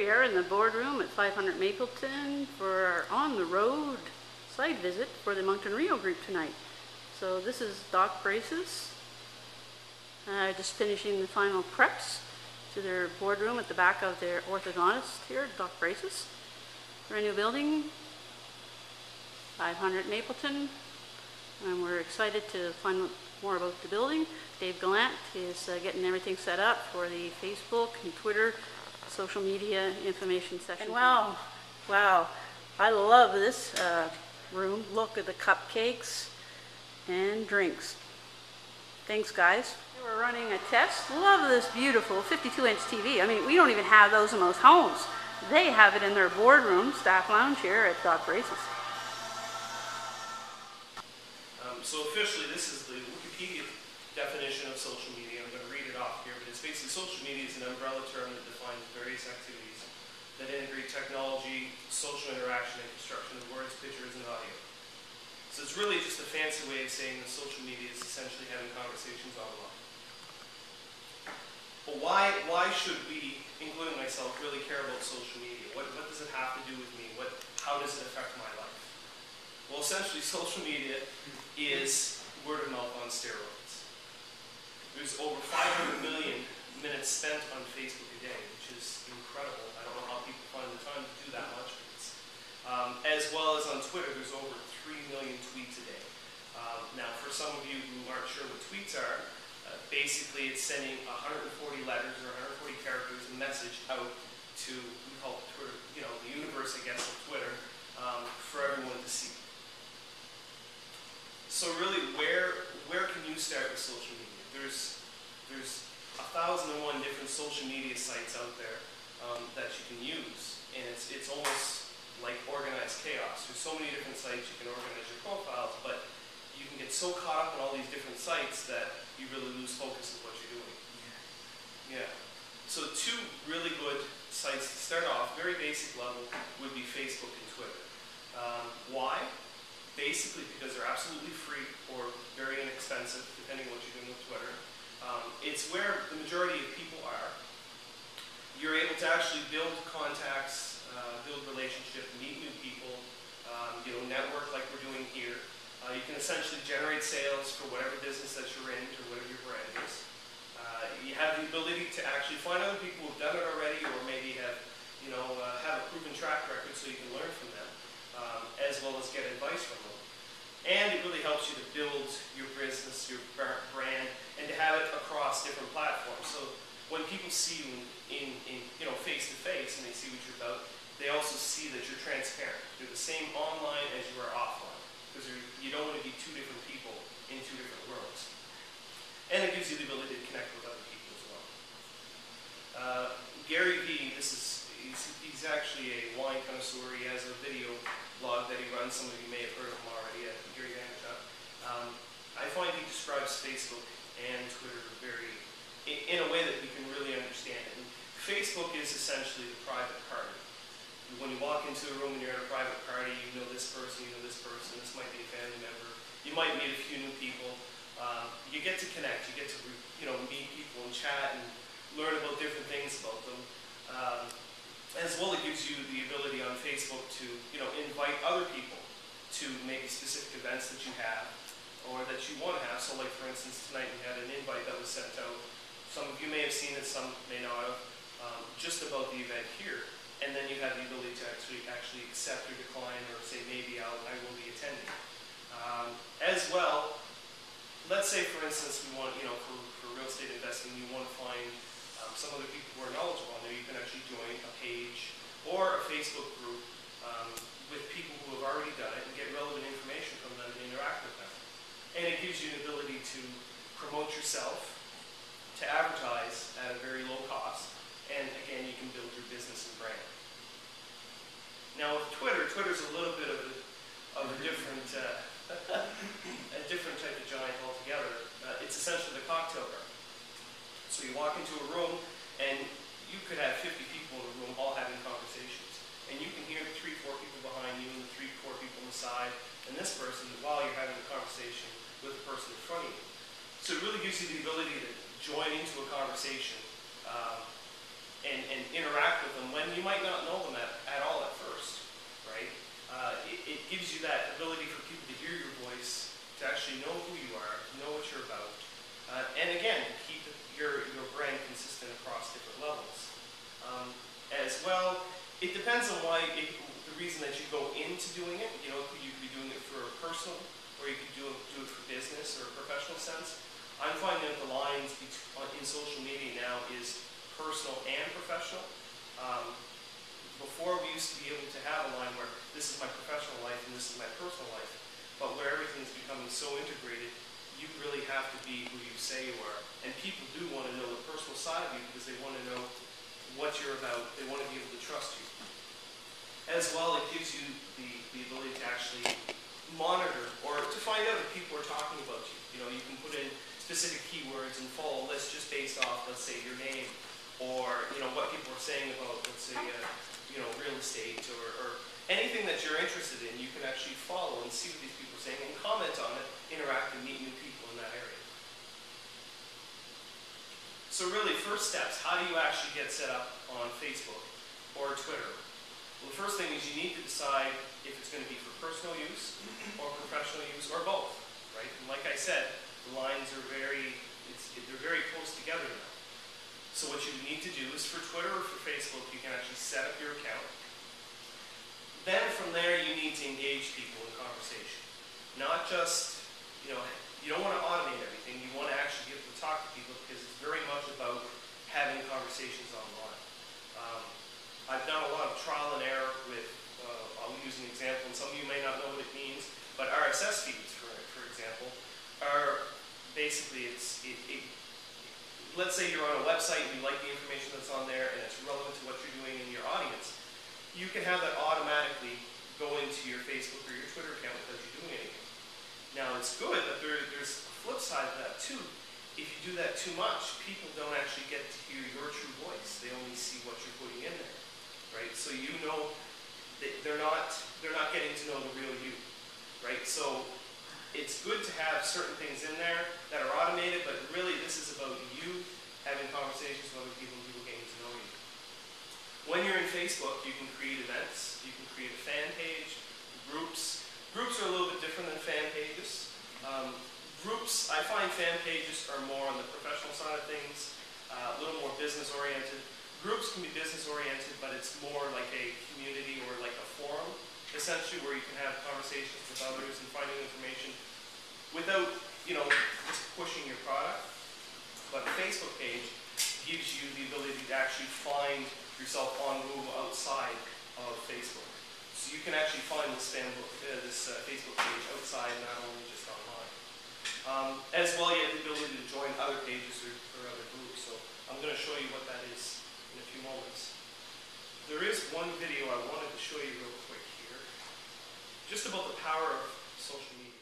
we are in the boardroom at 500 Mapleton for our on-the-road site visit for the Moncton REIO group tonight. So this is Doc Braces, just finishing the final preps to their boardroom at the back of their orthodontist here, Doc Braces. Brand new building, 500 Mapleton, and we're excited to find out more about the building. Dave Gallant is getting everything set up for the Facebook and Twitter social media information session. And wow, I love this room. Look at the cupcakes and drinks. Thanks, guys. We're running a test. Love this beautiful 52-inch TV. I mean, we don't even have those in most homes. They have it in their boardroom, staff lounge here at Doc Braces. So officially, this is the Wikipedia definition of social media. I'm going to read it off here, but it's basically social media is an umbrella term that defines various activities that integrate technology, social interaction, and construction of words, pictures, and audio. So it's really just a fancy way of saying that social media is essentially having conversations online. But why should we, including myself, really care about social media? What does it have to do with me? How does it affect my life? Well, essentially, social media is word of mouth on steroids. There's over 500 million minutes spent on Facebook a day, which is incredible. I don't know how people find the time to do that much. As well as on Twitter, there's over 3 million tweets a day. Now, for some of you who aren't sure what tweets are, basically it's sending 140 letters or 140 characters a message out to, we call it Twitter, the universe, I guess, of Twitter, for everyone to see. So really, where can you start with social media? There's 1,001 different social media sites out there that you can use, and it's almost like organized chaos. There's so many different sites you can organize your profiles, but you can get so caught up in all these different sites that you really lose focus of what you're doing. Yeah. So two really good sites to start off, very basic level, would be Facebook and Twitter. Why? Basically because they're absolutely free or very inexpensive, depending on what you're doing with Twitter. It's where the majority of people are. You're able to actually build contacts, build relationships, meet new people, network like we're doing here. You can essentially generate sales for whatever business that you're in or whatever your brand is. You have the ability to actually find other people who've done it already, or maybe have a proven track record so you can learn from them, as well as get advice from them. And it really helps you to build your business, your brand, and to have it across different platforms. So when people see you in face to face and they see what you're about, they also see that you're transparent. You're the same online as you are offline, because you don't want to be two different people in two different worlds. And it gives you the ability to connect with other people as well. Gary V, he's actually a wine connoisseur. He has a video blog that he runs. Some of you may have heard of him already, Gary Gallant. I find he describes Facebook and Twitter in a way that we can really understand it. And Facebook is essentially the private party. When you walk into a room and you're at a private party, you know this person, this might be a family member. You might meet a few new people. You get to connect, you get to meet people and chat and learn about different things about them. As well, it gives you the ability on Facebook to invite other people to maybe specific events that you have or that you want to have. So like for instance, tonight we had an invite that was sent out. Some of you may have seen it, some may not have, just about the event here. And then you have the ability to actually accept or decline, or say maybe I will be attending. As well, let's say for instance we want, for real estate investing, you want to find some other people who are knowledgeable on there. You can actually join a page or a Facebook group with people who have already done it and get relevant information from them and interact with them. And it gives you an ability to promote yourself, to advertise at a very low cost, and again, you can build your business and brand. Now with Twitter's a little bit of a different a different type of giant altogether. It's essentially the cocktail bar. So you walk into a room and you could have 50 people in the room all having conversations. And you can hear the 3-4 people behind you and the 3-4 people on the side and this person while you're having a conversation with the person in front of you. So it really gives you the ability to join into a conversation and interact with them when you might not know them at all at first, right? It gives you that ability for people to hear your voice, to actually know who you are, to know what you're about, and again, keep your brand consistent across different levels. As well, it depends on the reason that you go into doing it. You know, you could be doing it for personal, or you could do it for business or a professional sense. I'm finding that the lines in social media now is personal and professional. Before we used to be able to have a line where this is my professional life and this is my personal life, but where everything is becoming so integrated, you really have to be who you say you are. And people do want to know the personal side of you because they want to know what you're about. They want to be able to trust you. As well, it gives you the ability to actually monitor or to find out if people are talking about you. You know, you can put in specific keywords and follow a list just based off, let's say, your name, or, you know, what people are saying about, let's say, you know, real estate or anything that you're interested in. You can actually follow and see what these people are saying and comment on it, interact, and meet new people in that area. So really, first steps, how do you actually get set up on Facebook or Twitter? Well, the first thing is you need to decide if it's going to be for personal use or professional use or both, right? And like I said, the lines are they're very close together now. So what you need to do is for Twitter or for Facebook, you can actually set up your account. Then from there, you need to engage people in conversation. Not just, you know, you don't want to automate everything. You want to actually get to talk to people because it's very much about having conversations online. I've done a lot of trial and error with, I'll use an example, and some of you may not know what it means, but RSS feeds, for example, are basically, let's say you're on a website and you like the information that's on there and it's relevant to what you're doing in your audience, you can have that automatically go into your Facebook or your Twitter account without you doing anything. Now it's good, but there's a flip side to that too. If you do that too much, people don't actually get to hear your true voice. They only see what you're putting in there, right? So you know that they're not getting to know the real you, right? So it's good to have certain things in there that are automated, but really this is about you having conversations with other people and people getting to know you. When you're in Facebook, you can create events, you can create a fan page, groups. Groups are a little bit different than fan pages. Groups, I find fan pages are more on the professional side of things, a little more business oriented. Groups can be business oriented, but it's more like a community or like a forum, essentially, where you can have conversations with others and finding information without, you know, just pushing your product. But a Facebook page gives you the ability to actually find yourself on Google outside of Facebook. So you can actually find this Facebook page outside, not only just online. As well, you have the ability to join other pages or other groups. So I'm going to show you what that is in a few moments. There is one video I wanted to show you real quick here, just about the power of social media.